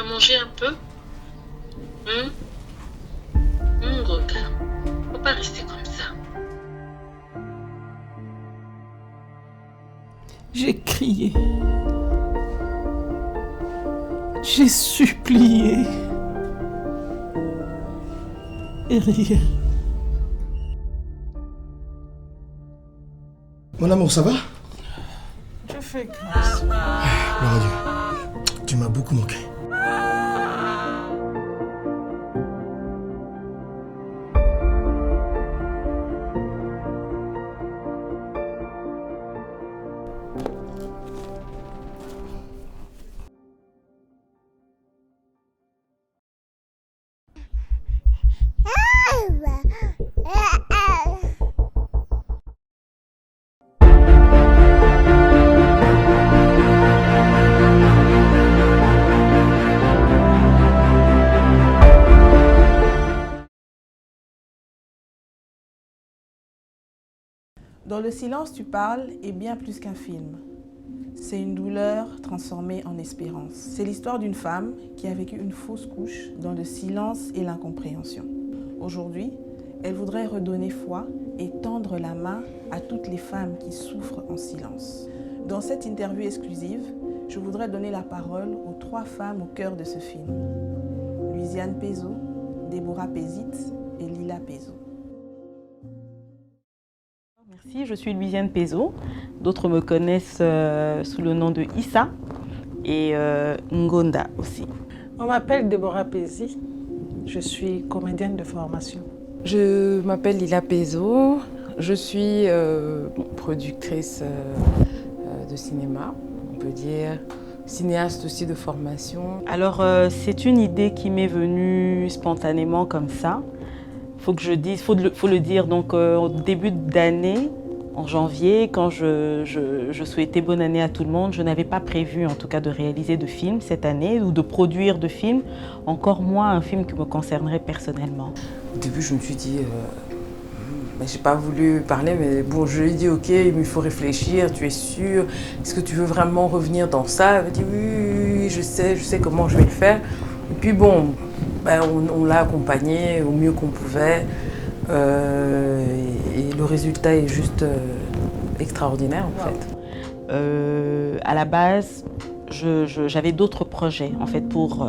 manger un peu? Regarde, faut pas rester comme ça. J'ai crié. J'ai supplié. Et rien. Mon amour, ça va? Je fais grâce. Gloire à Dieu. Tu m'as beaucoup manqué. Dans le silence, tu parles est bien plus qu'un film. C'est une douleur transformée en espérance. C'est l'histoire d'une femme qui a vécu une fausse couche dans le silence et l'incompréhension. Aujourd'hui, elle voudrait redonner foi et tendre la main à toutes les femmes qui souffrent en silence. Dans cette interview exclusive, je voudrais donner la parole aux 3 femmes au cœur de ce film. Louisiane Pézo, Déborah Pézit et Lila Pézo. Merci, je suis Louisiane Pézo. D'autres me connaissent sous le nom de Issa et Ngonda aussi. On m'appelle Déborah Pézi. Je suis comédienne de formation. Je m'appelle Lila Pézo. Je suis productrice de cinéma, on peut dire, cinéaste aussi de formation. Alors, c'est une idée qui m'est venue spontanément comme ça. Faut le dire. Donc, au début d'année, en janvier, quand je souhaitais bonne année à tout le monde, je n'avais pas prévu, en tout cas, de réaliser de film cette année ou de produire de film, encore moins un film qui me concernerait personnellement. Au début, je me suis dit, j'ai pas voulu parler, mais bon, je lui ai dit, ok, il faut réfléchir, tu es sûre? Est-ce que tu veux vraiment revenir dans ça? Elle m'a dit, oui, je sais comment je vais le faire. Et puis bon, on l'a accompagné au mieux qu'on pouvait. Et le résultat est juste extraordinaire en fait. À la base, j'avais d'autres projets en fait pour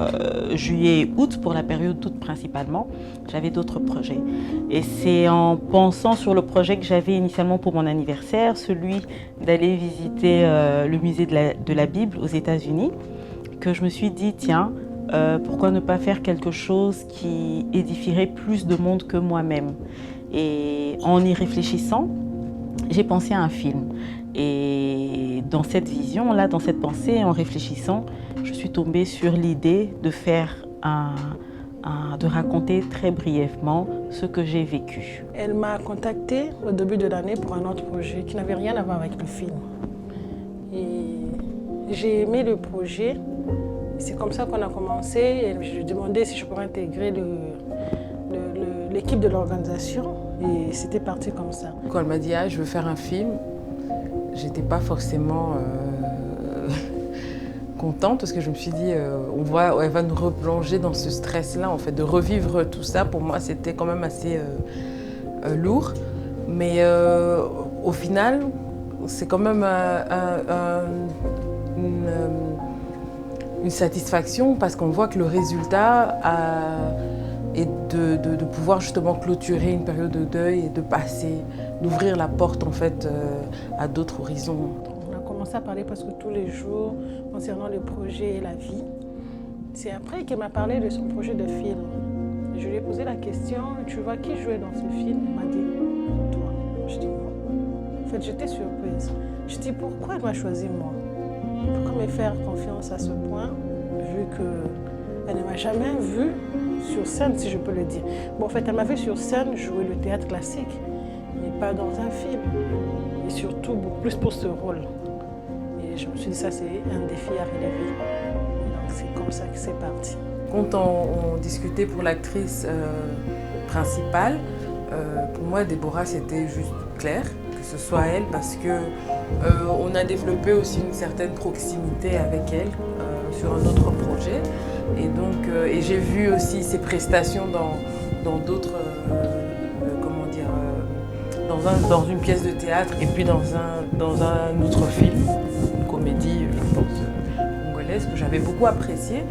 juillet et août, pour la période d'août principalement. J'avais d'autres projets. Et c'est en pensant sur le projet que j'avais initialement pour mon anniversaire, celui d'aller visiter le musée de la Bible aux États-Unis, que je me suis dit, tiens, pourquoi ne pas faire quelque chose qui édifierait plus de monde que moi-même? Et en y réfléchissant, j'ai pensé à un film. Et dans cette vision-là, dans cette pensée, en réfléchissant, je suis tombée sur l'idée de faire de raconter très brièvement ce que j'ai vécu. Elle m'a contactée au début de l'année pour un autre projet qui n'avait rien à voir avec le film. Et j'ai aimé le projet. C'est comme ça qu'on a commencé. Et je lui ai demandé si je pourrais intégrer l'équipe de l'organisation. Et c'était parti comme ça. Quand elle m'a dit, je veux faire un film, j'étais pas forcément contente parce que je me suis dit, elle va nous replonger dans ce stress-là, en fait, de revivre tout ça. Pour moi, c'était quand même assez lourd. Mais au final, c'est quand même une satisfaction parce qu'on voit que le résultat est de pouvoir justement clôturer une période de deuil et de passer, d'ouvrir la porte en fait à d'autres horizons. On a commencé à parler presque tous les jours concernant le projet et la vie. C'est après qu'elle m'a parlé de son projet de film. Je lui ai posé la question, tu vois qui jouait dans ce film? Elle m'a dit, toi. Je dis, non. En fait, j'étais surprise. Je dis, pourquoi elle m'a choisi moi? Pourquoi me faire confiance à ce point, vu qu'elle ne m'a jamais vue sur scène, si je peux le dire. Bon, en fait, elle m'a vu sur scène jouer le théâtre classique, mais pas dans un film. Et surtout, beaucoup plus pour ce rôle. Et je me suis dit, ça, c'est un défi à relever. Et donc, c'est comme ça que c'est parti. Quand on discutait pour l'actrice principale, pour moi, Déborah, c'était juste clair que ce soit elle parce que on a développé aussi une certaine proximité avec elle sur un autre projet. Et donc, et j'ai vu aussi ses prestations dans d'autres, comment dire, dans une pièce de théâtre et puis dans un autre film, une comédie, je pense, congolaise, que j'avais beaucoup appréciée.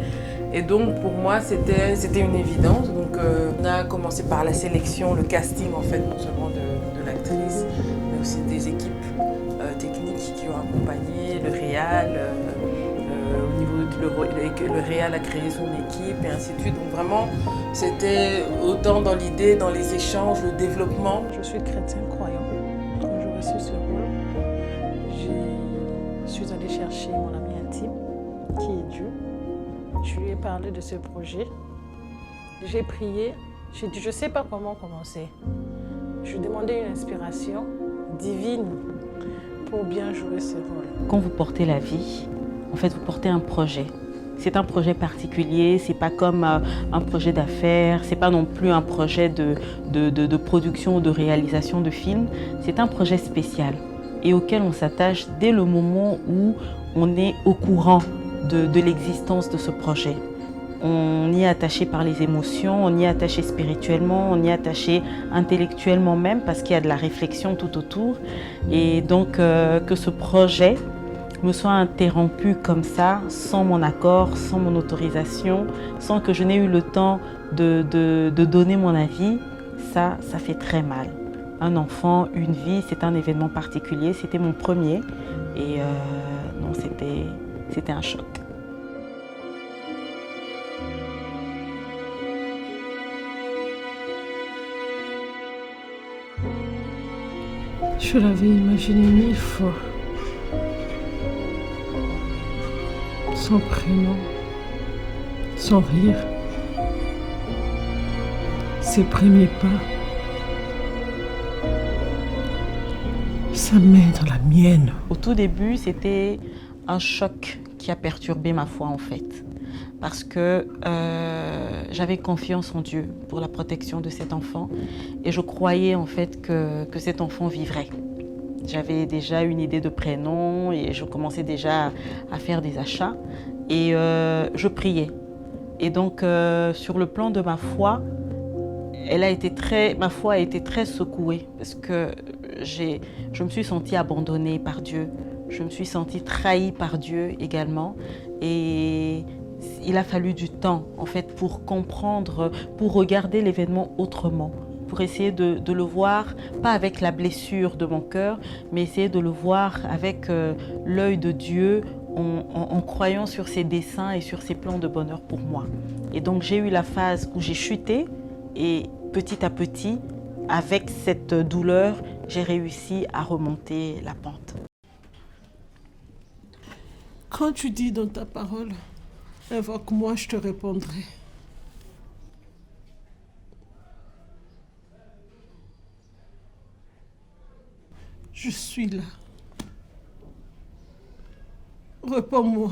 Et donc pour moi c'était une évidence. Donc on a commencé par la sélection, le casting en fait, non seulement de l'actrice, mais aussi des équipes techniques qui ont accompagné le réal. Au niveau le réal a créé son équipe et ainsi de suite. Donc vraiment c'était autant dans l'idée, dans les échanges, le développement. Je suis chrétien croyant. Quand j'ai reçu ce rôle, je suis allée chercher mon ami intime, qui est Dieu. Je lui ai parlé de ce projet. J'ai prié. J'ai dit, je ne sais pas comment commencer. Je lui ai demandé une inspiration divine pour bien jouer ce rôle. Quand vous portez la vie, en fait, vous portez un projet. C'est un projet particulier, c'est pas comme un projet d'affaires, c'est pas non plus un projet de production ou de réalisation de film. C'est un projet spécial et auquel on s'attache dès le moment où on est au courant de l'existence de ce projet. On y est attaché par les émotions, on y est attaché spirituellement, on y est attaché intellectuellement même parce qu'il y a de la réflexion tout autour. Et donc que ce projet me soit interrompu comme ça, sans mon accord, sans mon autorisation, sans que je n'ai eu le temps de donner mon avis, ça fait très mal. Un enfant, une vie, c'est un événement particulier, c'était mon premier et non, c'était un choc. Je l'avais imaginé 1000 fois. Son prénom, son rire, ses premiers pas, sa main dans la mienne. Au tout début, c'était un choc qui a perturbé ma foi en fait. Parce que j'avais confiance en Dieu pour la protection de cet enfant et je croyais en fait que cet enfant vivrait. J'avais déjà une idée de prénom et je commençais déjà à faire des achats et je priais. Et donc sur le plan de ma foi, ma foi a été très secouée parce que je me suis sentie abandonnée par Dieu. Je me suis sentie trahie par Dieu également et il a fallu du temps en fait pour comprendre, pour regarder l'événement autrement, pour essayer de le voir, pas avec la blessure de mon cœur, mais essayer de le voir avec l'œil de Dieu en croyant sur ses desseins et sur ses plans de bonheur pour moi. Et donc j'ai eu la phase où j'ai chuté et petit à petit, avec cette douleur, j'ai réussi à remonter la pente. Quand tu dis dans ta parole, invoque-moi, je te répondrai. Je suis là. Réponds-moi.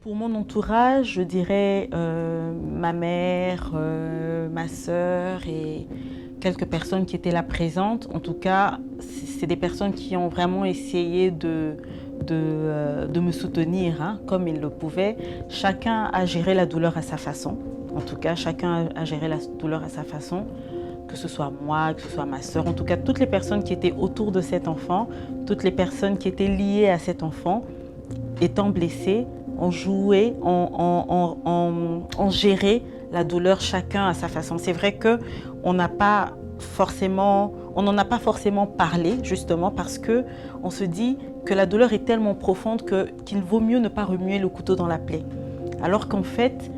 Pour mon entourage, je dirais ma mère, ma sœur et quelques personnes qui étaient là présentes. En tout cas, c'est des personnes qui ont vraiment essayé de me soutenir hein, comme ils le pouvaient. Chacun a géré la douleur à sa façon. En tout cas, chacun a géré la douleur à sa façon. Que ce soit moi, que ce soit ma sœur. En tout cas, toutes les personnes qui étaient autour de cet enfant, toutes les personnes qui étaient liées à cet enfant, étant blessées, ont joué, ont géré la douleur chacun à sa façon. C'est vrai qu'on n'en a pas forcément parlé, justement, parce qu'on se dit que la douleur est tellement profonde qu'il vaut mieux ne pas remuer le couteau dans la plaie. Alors qu'en fait,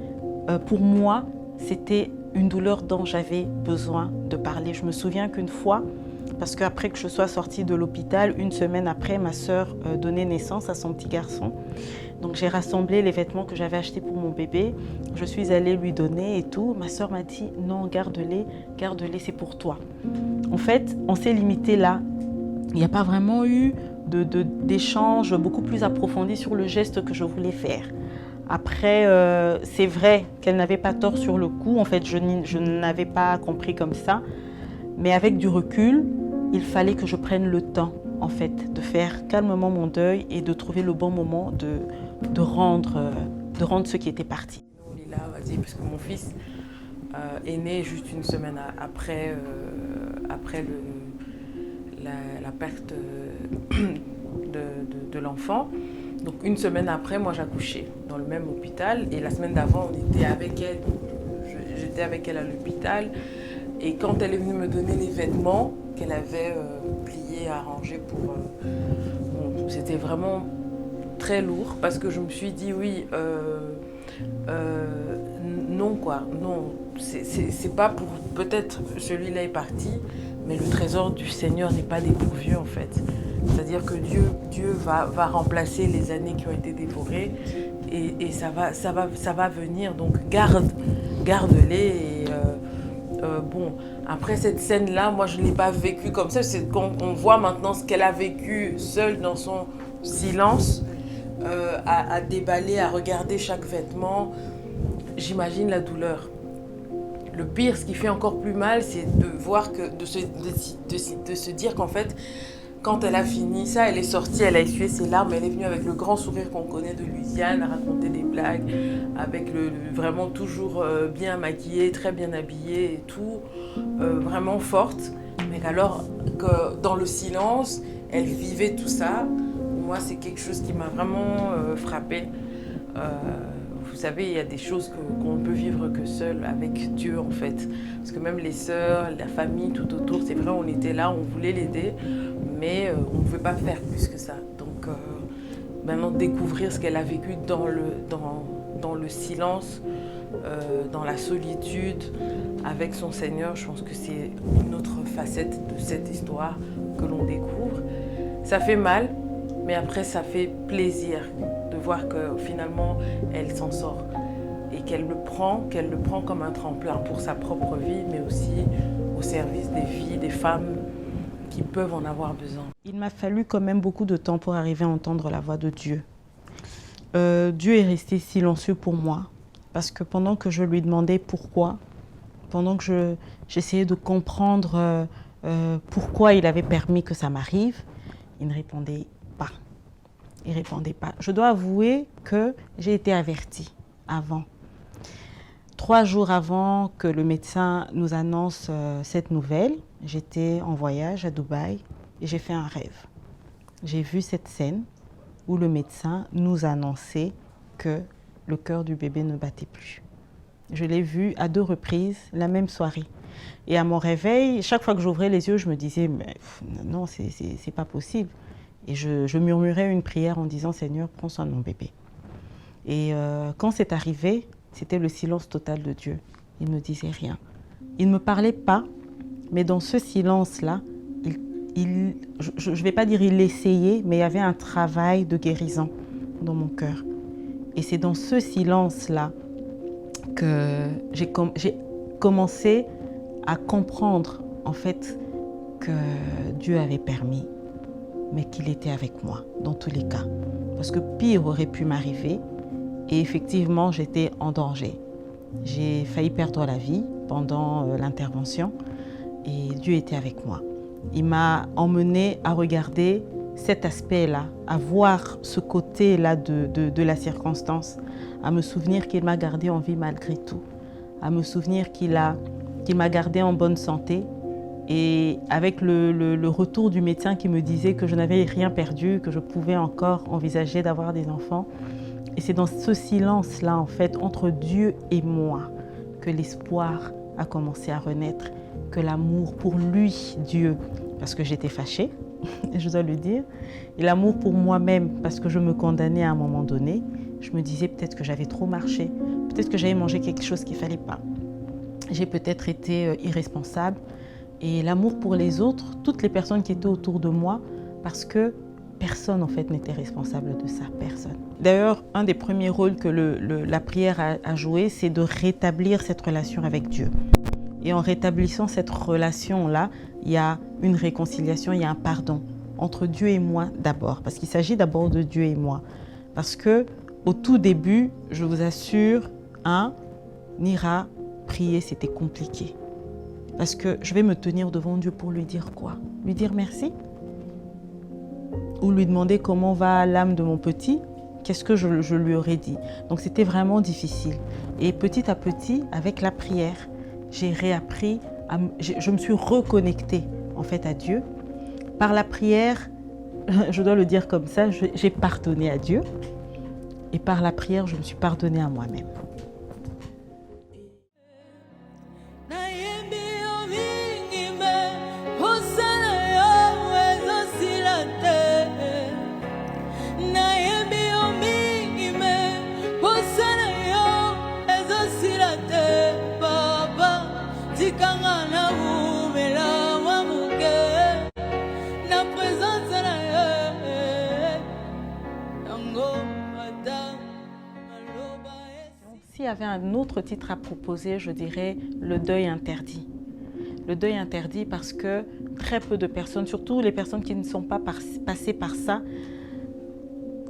pour moi, c'était une douleur dont j'avais besoin de parler. Je me souviens qu'une fois, parce qu'après que je sois sortie de l'hôpital, une semaine après, ma sœur donnait naissance à son petit garçon. Donc j'ai rassemblé les vêtements que j'avais achetés pour mon bébé. Je suis allée lui donner et tout. Ma sœur m'a dit « Non, garde-les, c'est pour toi ». En fait, on s'est limité là. Il n'y a pas vraiment eu d'échange beaucoup plus approfondi sur le geste que je voulais faire. Après, c'est vrai qu'elle n'avait pas tort sur le coup. En fait, je n'avais pas compris comme ça. Mais avec du recul, il fallait que je prenne le temps, en fait, de faire calmement mon deuil et de trouver le bon moment de rendre ce qui était parti. on va dire, parce que mon fils est né juste une semaine après la perte de l'enfant. Donc une semaine après, moi j'accouchais dans le même hôpital et la semaine d'avant, on était avec elle. J'étais avec elle à l'hôpital et quand elle est venue me donner les vêtements qu'elle avait pliés, arrangés pour... bon, c'était vraiment très lourd parce que je me suis dit oui, non quoi, non. C'est pas pour... Peut-être celui-là est parti, mais le trésor du Seigneur n'est pas dépourvu en fait. C'est-à-dire que Dieu va remplacer les années qui ont été dévorées et ça va venir. Donc garde-les. Et, bon, après cette scène-là, moi je ne l'ai pas vécue comme ça. C'est quand on voit maintenant ce qu'elle a vécu seule dans son silence, à déballer, à regarder chaque vêtement. J'imagine la douleur. Le pire, ce qui fait encore plus mal, c'est de voir de se dire qu'en fait, quand elle a fini ça, elle est sortie, elle a essuyé ses larmes, elle est venue avec le grand sourire qu'on connaît de Louisiane, à raconter des blagues, avec vraiment toujours bien maquillée, très bien habillée et tout, vraiment forte. Mais alors que dans le silence, elle vivait tout ça. Moi, c'est quelque chose qui m'a vraiment frappée. Vous savez, il y a des choses qu'on ne peut vivre que seul, avec Dieu en fait. Parce que même les sœurs, la famille tout autour, c'est vrai, on était là, on voulait l'aider, mais on ne pouvait pas faire plus que ça. Donc maintenant, découvrir ce qu'elle a vécu dans le silence, dans la solitude, avec son Seigneur, je pense que c'est une autre facette de cette histoire que l'on découvre. Ça fait mal, mais après ça fait plaisir de voir que finalement elle s'en sort et qu'elle le prend comme un tremplin pour sa propre vie, mais aussi au service des vies, des femmes qui peuvent en avoir besoin. Il m'a fallu quand même beaucoup de temps pour arriver à entendre la voix de Dieu. Dieu est resté silencieux pour moi parce que pendant que je lui demandais pourquoi, pendant que j'essayais de comprendre pourquoi il avait permis que ça m'arrive, il ne répondait pas. Il ne répondait pas. Je dois avouer que j'ai été avertie avant. 3 jours avant que le médecin nous annonce cette nouvelle, j'étais en voyage à Dubaï et j'ai fait un rêve. J'ai vu cette scène où le médecin nous annonçait que le cœur du bébé ne battait plus. Je l'ai vu à 2 reprises la même soirée. Et à mon réveil, chaque fois que j'ouvrais les yeux, je me disais, mais non, c'est pas possible. Et je murmurais une prière en disant, Seigneur, prends soin de mon bébé. Et quand c'est arrivé, c'était le silence total de Dieu. Il ne disait rien. Il ne me parlait pas, mais dans ce silence-là, je ne vais pas dire il essayait, mais il y avait un travail de guérison dans mon cœur. Et c'est dans ce silence-là que j'ai commencé à comprendre en fait que Dieu avait permis, mais qu'il était avec moi dans tous les cas. Parce que pire aurait pu m'arriver et effectivement j'étais en danger. J'ai failli perdre la vie pendant l'intervention et Dieu était avec moi. Il m'a emmené à regarder cet aspect-là, à voir ce côté-là de la circonstance, à me souvenir qu'il m'a gardé en vie malgré tout, à me souvenir qu'il m'a gardé en bonne santé. Et avec le retour du médecin qui me disait que je n'avais rien perdu, que je pouvais encore envisager d'avoir des enfants. Et c'est dans ce silence-là, en fait, entre Dieu et moi, que l'espoir a commencé à renaître, que l'amour pour lui, Dieu, parce que j'étais fâchée, je dois le dire, et l'amour pour moi-même, parce que je me condamnais à un moment donné. Je me disais peut-être que j'avais trop marché, peut-être que j'avais mangé quelque chose qu'il ne fallait pas. J'ai peut-être été irresponsable. Et l'amour pour les autres, toutes les personnes qui étaient autour de moi, parce que personne en fait n'était responsable de ça, personne. D'ailleurs, un des premiers rôles que la prière a joué, c'est de rétablir cette relation avec Dieu. Et en rétablissant cette relation-là, il y a une réconciliation, il y a un pardon entre Dieu et moi d'abord, parce qu'il s'agit d'abord de Dieu et moi. Parce que au tout début, je vous assure, Nira, prier, c'était compliqué. Parce que je vais me tenir devant Dieu pour lui dire quoi? Lui dire merci? Ou lui demander comment va l'âme de mon petit, qu'est-ce que je lui aurais dit? Donc c'était vraiment difficile. Et petit à petit, avec la prière, j'ai réappris, je me suis reconnectée en fait à Dieu. Par la prière, je dois le dire comme ça, j'ai pardonné à Dieu. Et par la prière, je me suis pardonnée à moi-même. S'il y avait un autre titre à proposer, je dirais le deuil interdit. Le deuil interdit parce que très peu de personnes, surtout les personnes qui ne sont pas passées par ça,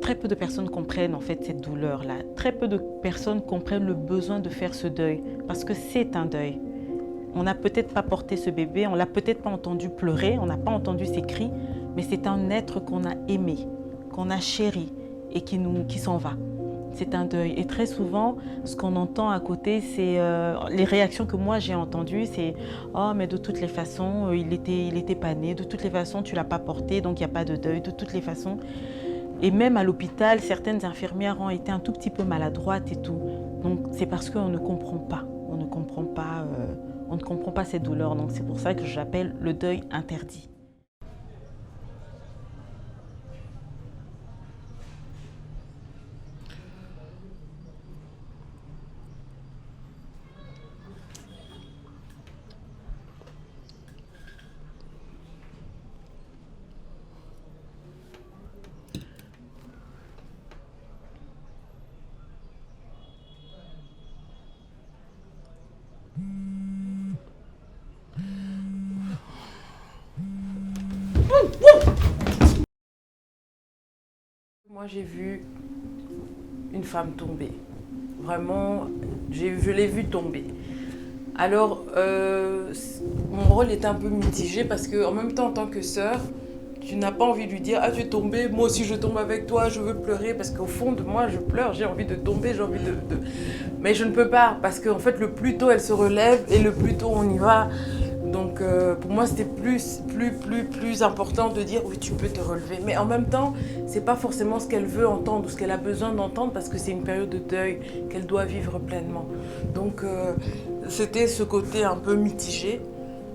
très peu de personnes comprennent en fait cette douleur-là. Très peu de personnes comprennent le besoin de faire ce deuil parce que c'est un deuil. On n'a peut-être pas porté ce bébé, on l'a peut-être pas entendu pleurer, on n'a pas entendu ses cris, mais c'est un être qu'on a aimé, qu'on a chéri et qui s'en va. C'est un deuil. Et très souvent, ce qu'on entend à côté, c'est les réactions que moi j'ai entendues, c'est « Oh, mais de toutes les façons, il était pas né, de toutes les façons, tu l'as pas porté, donc il n'y a pas de deuil, de toutes les façons. » Et même à l'hôpital, certaines infirmières ont été un tout petit peu maladroites et tout. Donc c'est parce qu'on ne comprend pas. On ne comprend pas cette douleur. Donc c'est pour ça que j'appelle le deuil interdit. Moi, j'ai vu une femme tomber. Vraiment, je l'ai vue tomber. Alors, mon rôle était un peu mitigé parce qu'en même temps, en tant que sœur, tu n'as pas envie de lui dire « Ah, tu es tombée, moi aussi je tombe avec toi, je veux pleurer. » Parce qu'au fond de moi, je pleure, j'ai envie de tomber, j'ai envie de... Mais je ne peux pas parce qu'en fait, le plus tôt elle se relève et le plus tôt on y va. Donc pour moi, c'était plus important de dire « Oui, tu peux te relever. » Mais en même temps, c'est pas forcément ce qu'elle veut entendre ou ce qu'elle a besoin d'entendre parce que c'est une période de deuil qu'elle doit vivre pleinement. Donc c'était ce côté un peu mitigé.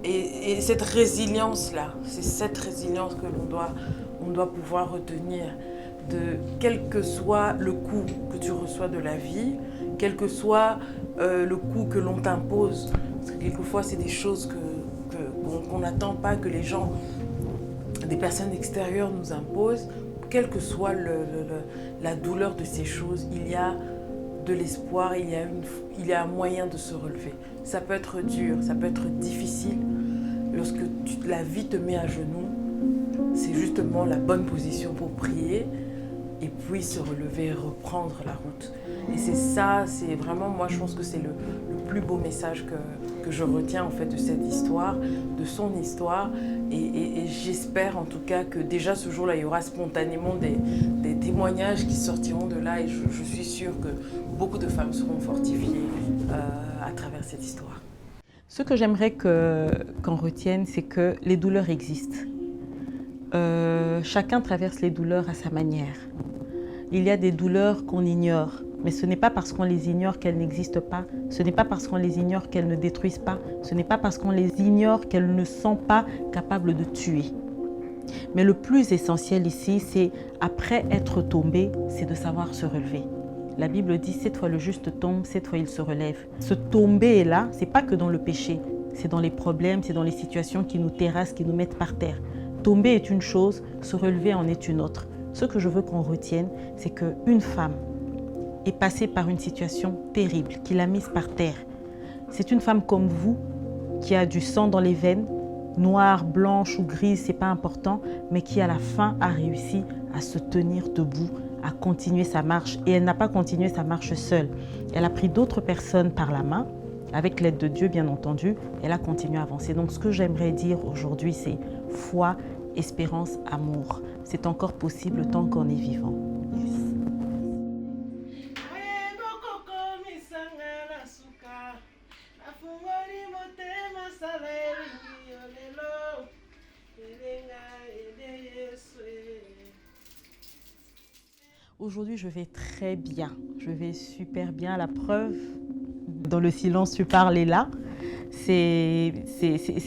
Et cette résilience-là, c'est cette résilience que on doit pouvoir retenir de quel que soit le coup que tu reçois de la vie, quel que soit le coup que l'on t'impose. Parce que quelquefois, c'est des choses qu'on n'attend pas que les gens, des personnes extérieures nous imposent. Quelle que soit la douleur de ces choses, il y a de l'espoir, il y a un moyen de se relever. Ça peut être dur, ça peut être difficile. Lorsque la vie te met à genoux, c'est justement la bonne position pour prier et puis se relever et reprendre la route. Et c'est ça, c'est vraiment, moi je pense que c'est le plus beau message que je retiens en fait de cette histoire, de son histoire. Et j'espère en tout cas que déjà ce jour-là, il y aura spontanément des témoignages qui sortiront de là et je suis sûre que beaucoup de femmes seront fortifiées à travers cette histoire. Ce que j'aimerais qu'on retienne, c'est que les douleurs existent. Chacun traverse les douleurs à sa manière. Il y a des douleurs qu'on ignore, mais ce n'est pas parce qu'on les ignore qu'elles n'existent pas. Ce n'est pas parce qu'on les ignore qu'elles ne détruisent pas. Ce n'est pas parce qu'on les ignore qu'elles ne sont pas capables de tuer. Mais le plus essentiel ici, c'est après être tombé, c'est de savoir se relever. La Bible dit, 7 fois le juste tombe, 7 fois il se relève. Ce tomber là, c'est pas que dans le péché, c'est dans les problèmes, c'est dans les situations qui nous terrassent, qui nous mettent par terre. Tomber est une chose, se relever en est une autre. Ce que je veux qu'on retienne, c'est qu'une femme est passée par une situation terrible, qui l'a mise par terre. C'est une femme comme vous, qui a du sang dans les veines, noire, blanche ou grise, c'est pas important, mais qui à la fin a réussi à se tenir debout, à continuer sa marche. Et elle n'a pas continué sa marche seule. Elle a pris d'autres personnes par la main, avec l'aide de Dieu bien entendu, elle a continué à avancer. Donc ce que j'aimerais dire aujourd'hui, c'est foi, espérance, amour. C'est encore possible tant qu'on est vivant. Yes. Aujourd'hui, je vais très bien. Je vais super bien. La preuve, dans le silence, tu parles est là. C'est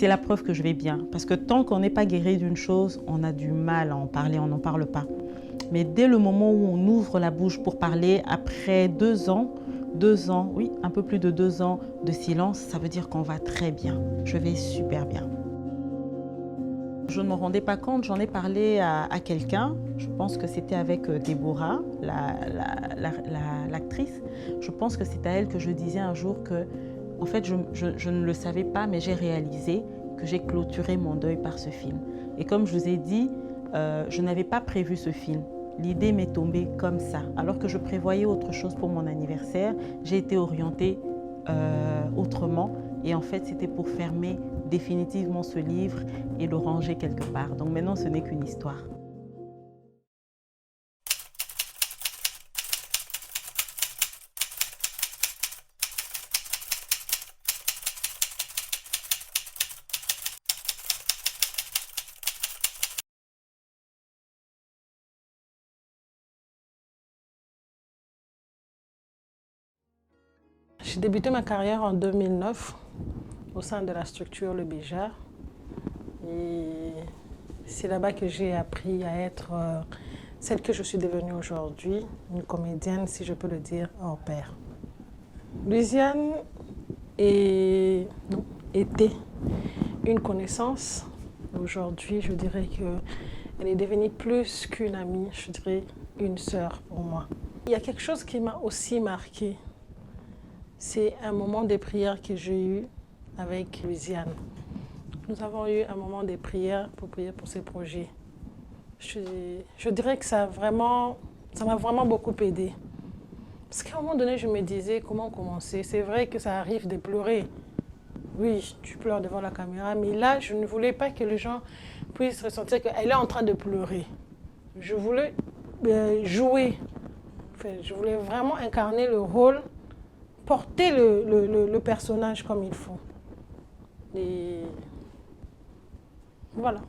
la preuve que je vais bien. Parce que tant qu'on n'est pas guéri d'une chose, on a du mal à en parler, on n'en parle pas. Mais dès le moment où on ouvre la bouche pour parler, après 2 ans, oui, un peu plus de 2 ans de silence, ça veut dire qu'on va très bien. Je vais super bien. Je ne me rendais pas compte, j'en ai parlé à quelqu'un, je pense que c'était avec Déborah, l'actrice. Je pense que c'est à elle que je disais un jour que, en fait, je ne le savais pas, mais j'ai réalisé que j'ai clôturé mon deuil par ce film. Et comme je vous ai dit, je n'avais pas prévu ce film. L'idée m'est tombée comme ça. Alors que je prévoyais autre chose pour mon anniversaire, j'ai été orientée autrement. Et en fait, c'était pour fermer définitivement ce livre et le ranger quelque part. Donc maintenant, ce n'est qu'une histoire. J'ai débuté ma carrière en 2009 au sein de la structure Le Béjar. Et c'est là-bas que j'ai appris à être celle que je suis devenue aujourd'hui, une comédienne, si je peux le dire, hors pair. Louisiane était une connaissance. Aujourd'hui, je dirais qu'elle est devenue plus qu'une amie, je dirais une sœur pour moi. Il y a quelque chose qui m'a aussi marquée. C'est un moment de prière que j'ai eu avec Louisiane. Nous avons eu un moment de prière pour prier pour ces projets. Je dirais que ça m'a vraiment beaucoup aidé. Parce qu'à un moment donné, je me disais comment commencer. C'est vrai que ça arrive de pleurer. Oui, tu pleures devant la caméra, mais là, je ne voulais pas que les gens puissent ressentir qu'elle est en train de pleurer. Je voulais jouer. Enfin, je voulais vraiment incarner le rôle, porter le personnage comme il faut. Et voilà.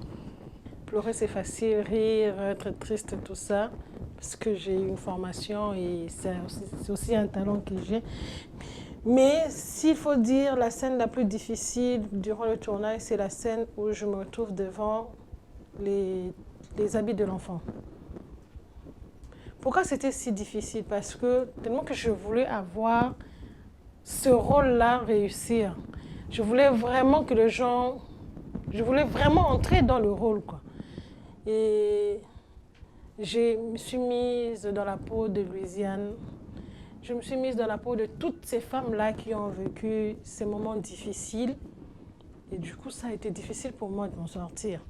Pleurer, c'est facile, rire, être triste, tout ça, parce que j'ai une formation et c'est aussi un talent que j'ai. Mais s'il faut dire, la scène la plus difficile durant le tournage, c'est la scène où je me retrouve devant les habits de l'enfant. Pourquoi c'était si difficile? Parce que tellement que je voulais avoir ce rôle-là réussir. Je voulais vraiment que les gens... Je voulais vraiment entrer dans le rôle, quoi. Et je me suis mise dans la peau de Louisiane. Je me suis mise dans la peau de toutes ces femmes-là qui ont vécu ces moments difficiles. Et du coup, ça a été difficile pour moi de m'en sortir.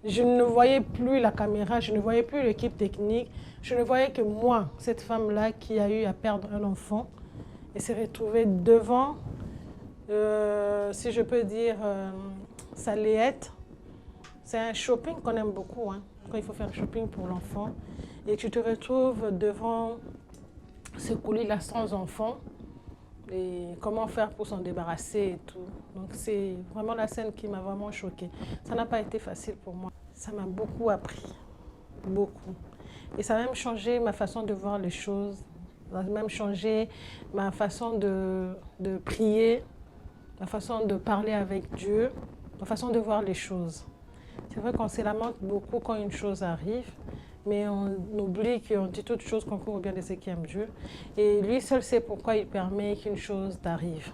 Je ne voyais plus la caméra, je ne voyais plus l'équipe technique. Je ne voyais que moi, cette femme-là qui a eu à perdre un enfant et s'est retrouvée devant, si je peux dire, sa layette. C'est un shopping qu'on aime beaucoup, hein, quand il faut faire le shopping pour l'enfant. Et tu te retrouves devant ce colis-là sans enfant. Et comment faire pour s'en débarrasser et tout. Donc c'est vraiment la scène qui m'a vraiment choquée. Ça n'a pas été facile pour moi. Ça m'a beaucoup appris, beaucoup. Et ça a même changé ma façon de voir les choses. Ça a même changé ma façon de prier, ma façon de parler avec Dieu, ma façon de voir les choses. C'est vrai qu'on se lamente beaucoup quand une chose arrive, mais on oublie qu'on dit toute chose concourt au bien de ceux qui aiment Dieu. Et lui seul sait pourquoi il permet qu'une chose t'arrive.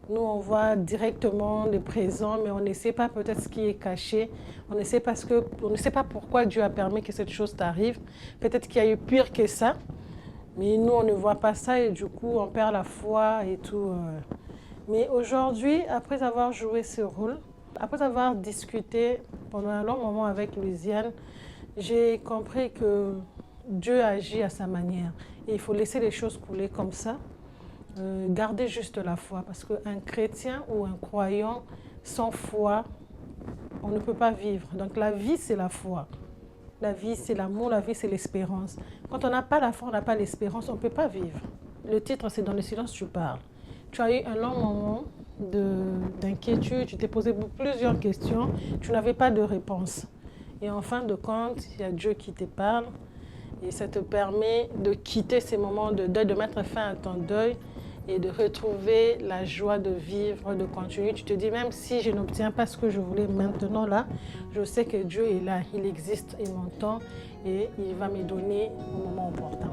Nous, on voit directement le présent, mais on ne sait pas peut-être ce qui est caché. On ne sait pas pourquoi Dieu a permis que cette chose t'arrive. Peut-être qu'il y a eu pire que ça, mais nous, on ne voit pas ça et du coup, on perd la foi et tout. Mais aujourd'hui, après avoir joué ce rôle, après avoir discuté pendant un long moment avec Louisiane, j'ai compris que Dieu agit à sa manière. Et il faut laisser les choses couler comme ça. Garder juste la foi. Parce qu'un chrétien ou un croyant sans foi, on ne peut pas vivre. Donc la vie, c'est la foi. La vie, c'est l'amour. La vie, c'est l'espérance. Quand on n'a pas la foi, on n'a pas l'espérance, on ne peut pas vivre. Le titre, c'est « Dans le silence, tu parles ». Tu as eu un long moment d'inquiétude, tu t'es posé plusieurs questions, tu n'avais pas de réponse. Et en fin de compte, il y a Dieu qui te parle Et ça te permet de quitter ces moments de deuil, de mettre fin à ton deuil et de retrouver la joie de vivre, de continuer. Tu te dis, même si je n'obtiens pas ce que je voulais maintenant là, je sais que Dieu est là, il existe, il m'entend et il va me donner au moment opportun.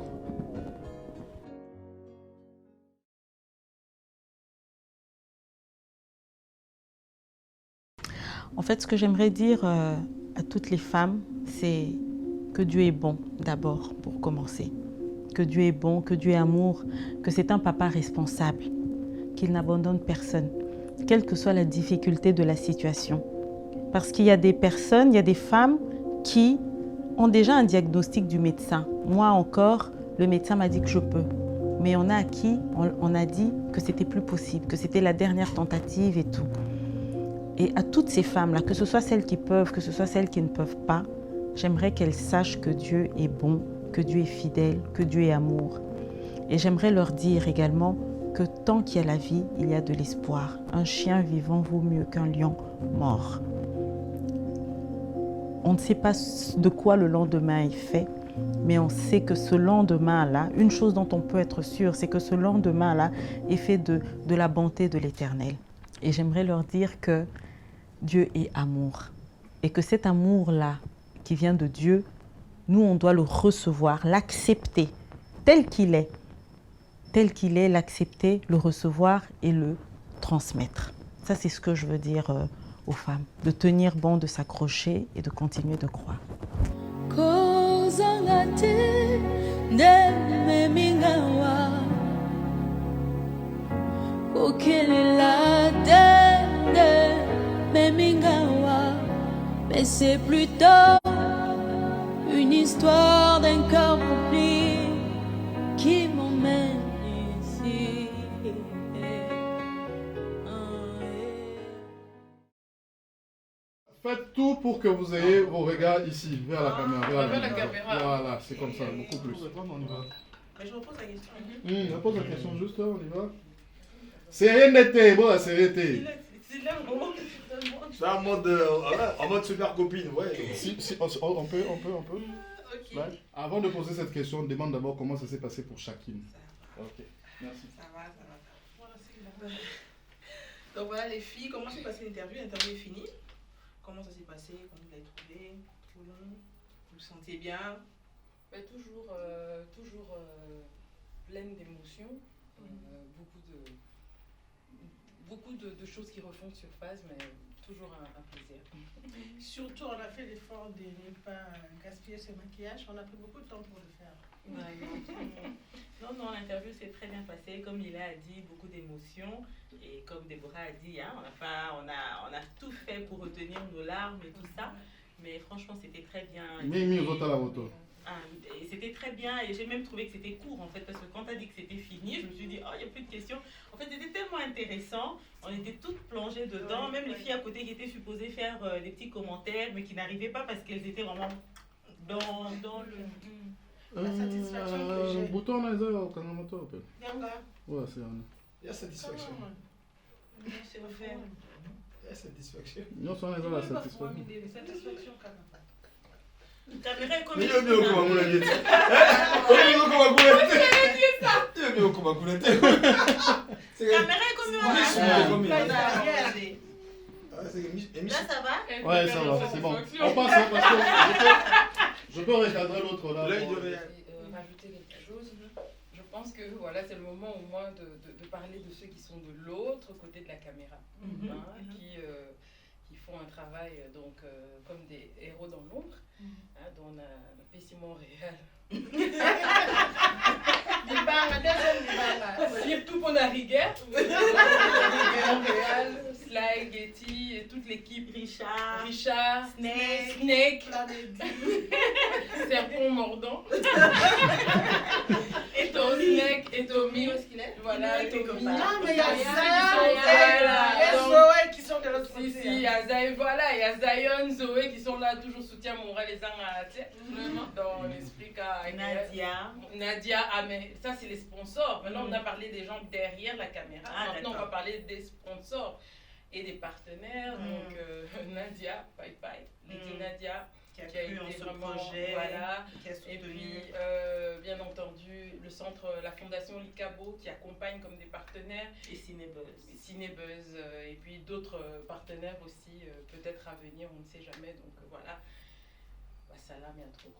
En fait, ce que j'aimerais dire à toutes les femmes, c'est que Dieu est bon d'abord, pour commencer. Que Dieu est bon, que Dieu est amour, que c'est un papa responsable, qu'il n'abandonne personne, quelle que soit la difficulté de la situation. Parce qu'il y a des personnes, il y a des femmes qui ont déjà un diagnostic du médecin. Moi encore, le médecin m'a dit que je peux. Mais on a à qui on a dit que c'était plus possible, que c'était la dernière tentative et tout. Et à toutes ces femmes-là, que ce soit celles qui peuvent, que ce soit celles qui ne peuvent pas, j'aimerais qu'elles sachent que Dieu est bon, que Dieu est fidèle, que Dieu est amour. Et j'aimerais leur dire également que tant qu'il y a la vie, il y a de l'espoir. Un chien vivant vaut mieux qu'un lion mort. On ne sait pas de quoi le lendemain est fait, mais on sait que ce lendemain-là, une chose dont on peut être sûr, c'est que ce lendemain-là est fait de la bonté de l'Éternel. Et j'aimerais leur dire que Dieu est amour. Et que cet amour-là, qui vient de Dieu, nous, on doit le recevoir, l'accepter tel qu'il est, l'accepter, le recevoir et le transmettre. Ça, c'est ce que je veux dire aux femmes, de tenir bon, de s'accrocher et de continuer de croire. Mais c'est plutôt une histoire d'un cœur rempli qui m'emmène ici. Faites tout pour que vous ayez vos regards ici, vers la caméra. Vers la caméra. Voilà, c'est comme ça, beaucoup plus. On y va. Mais je repose la question. Je pose la question juste, on y va. C'est rien d'été, bon, c'est l'été. C'est en mode super copine, ouais. Si, on peut. Okay. Avant de poser cette question, on demande d'abord comment ça s'est passé pour chacune. Ok, merci. Ça va. Donc voilà les filles, comment s'est passée l'interview? L'interview est finie. Comment ça s'est passé? Comment vous l'avez trouvé? Vous vous sentiez bien? Toujours pleine d'émotions. Beaucoup de choses qui refont surface, mais toujours un plaisir. Surtout, on a fait l'effort de ne pas gaspiller ce maquillage. On a pris beaucoup de temps pour le faire. Non, l'interview s'est très bien passée. Comme Lila a dit, beaucoup d'émotions. Et comme Déborah a dit, hein, on a tout fait pour retenir nos larmes et tout ça. Mais franchement, c'était très bien. Et c'était très bien et j'ai même trouvé que c'était court en fait parce que quand tu as dit que c'était fini, je me suis dit oh il n'y a plus de questions. En fait c'était tellement intéressant, on était toutes plongées dedans, même les filles à côté qui étaient supposées faire des petits commentaires mais qui n'arrivaient pas parce qu'elles étaient vraiment dans le... La satisfaction que j'ai. Bouton on a au Kanamoto. Ouais, c'est un. Il y a satisfaction. C'est offert. Il y a satisfaction. Non, c'est la satisfaction. Satisfaction quand même. Caméra est comme Mais il y a mieux comment vous l'avez dit. Caméra est comme là ça va? Ouais, ça va, c'est bon. On passe parce que je peux recadrer l'autre là. Rajouter quelque chose. Je pense que voilà, c'est le moment au moins de parler de ceux qui sont de l'autre côté de la caméra, qui font un travail donc comme des héros dans l'ombre, dont on a PC Montréal. Surtout pour la rigueur. Montréal, Sly, Getty et toute l'équipe. Richard, Snake, Serpent Mordant. Et Tommy. Voilà, Tommy. Non, mais il y a Zoé qui sont de l'autre côté. Si, il y a Zion, voilà, il y a Zion, Zoé qui sont là, toujours soutien moral les uns à dans l'esprit qu'a Nadia, mais ça c'est les sponsors. Maintenant on a parlé des gens derrière la caméra. Maintenant on va parler des sponsors et des partenaires. Donc Nadia, Lady Nadia, qui a cru en ce projet, voilà. qui a soutenu. Et puis, bien entendu, le centre, la fondation Licabo qui accompagne comme des partenaires. Et Cinébuzz. Cinébuzz, et puis d'autres partenaires aussi, peut-être à venir, on ne sait jamais. Donc voilà, salam et à trop.